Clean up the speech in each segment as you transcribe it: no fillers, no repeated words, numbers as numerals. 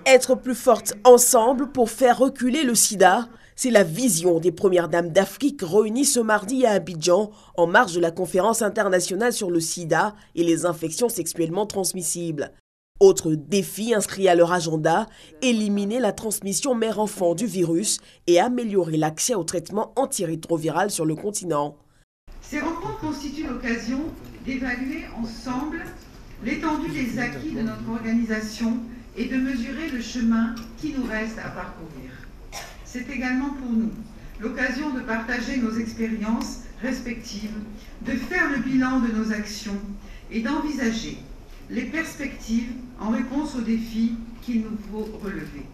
Être plus fortes ensemble pour faire reculer le sida, c'est la vision des premières dames d'Afrique réunies ce mardi à Abidjan en marge de la conférence internationale sur le sida et les infections sexuellement transmissibles. Autre défi inscrit à leur agenda, éliminer la transmission mère-enfant du virus et améliorer l'accès au traitement antirétroviral sur le continent. Ces rencontres constituent l'occasion d'évaluer ensemble l'étendue des acquis de notre organisation et de mesurer le chemin qui nous reste à parcourir. C'est également pour nous l'occasion de partager nos expériences respectives, de faire le bilan de nos actions et d'envisager les perspectives en réponse aux défis qu'il nous faut relever.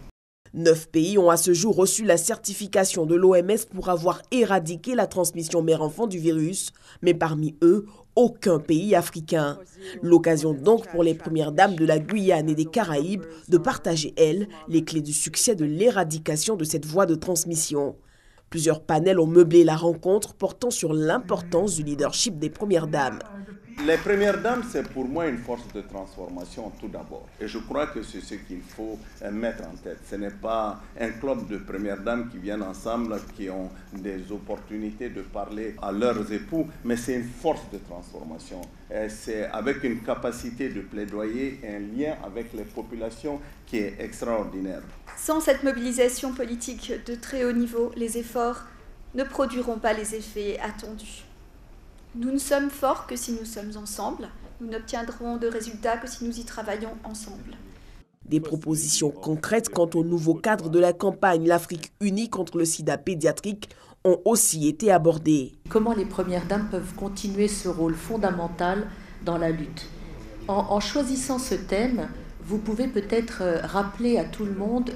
9 pays ont à ce jour reçu la certification de l'OMS pour avoir éradiqué la transmission mère-enfant du virus, mais parmi eux, aucun pays africain. L'occasion donc pour les premières dames de la Guyane et des Caraïbes de partager, elles, les clés du succès de l'éradication de cette voie de transmission. Plusieurs panels ont meublé la rencontre portant sur l'importance du leadership des premières dames. Les premières dames, c'est pour moi une force de transformation tout d'abord. Et je crois que c'est ce qu'il faut mettre en tête. Ce n'est pas un club de premières dames qui viennent ensemble, qui ont des opportunités de parler à leurs époux, mais c'est une force de transformation. C'est avec une capacité de plaidoyer et un lien avec les populations qui est extraordinaire. Sans cette mobilisation politique de très haut niveau, les efforts ne produiront pas les effets attendus. Nous ne sommes forts que si nous sommes ensemble. Nous n'obtiendrons de résultats que si nous y travaillons ensemble. Des propositions concrètes quant au nouveau cadre de la campagne L'Afrique unie contre le sida pédiatrique ont aussi été abordées. Comment les premières dames peuvent continuer ce rôle fondamental dans la lutte. En choisissant ce thème, vous pouvez peut-être rappeler à tout le monde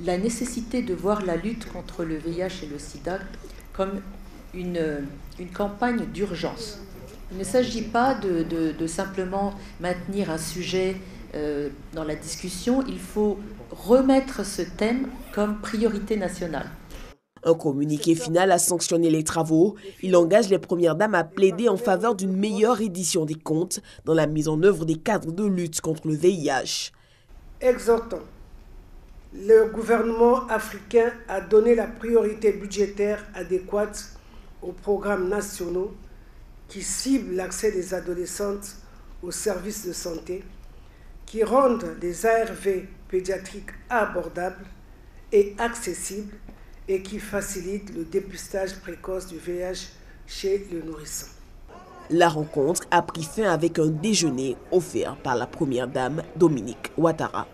la nécessité de voir la lutte contre le VIH et le sida comme une campagne d'urgence. Il ne s'agit pas de simplement maintenir un sujet dans la discussion, il faut remettre ce thème comme priorité nationale. Un communiqué final a sanctionné les travaux. Il engage les premières dames à plaider en faveur d'une meilleure reddition des comptes dans la mise en œuvre des cadres de lutte contre le VIH. Exhortons le gouvernement africain à donner la priorité budgétaire adéquate aux programmes nationaux qui ciblent l'accès des adolescentes aux services de santé, qui rendent les ARV pédiatriques abordables et accessibles et qui facilitent le dépistage précoce du VIH chez le nourrisson. La rencontre a pris fin avec un déjeuner offert par la première dame Dominique Ouattara.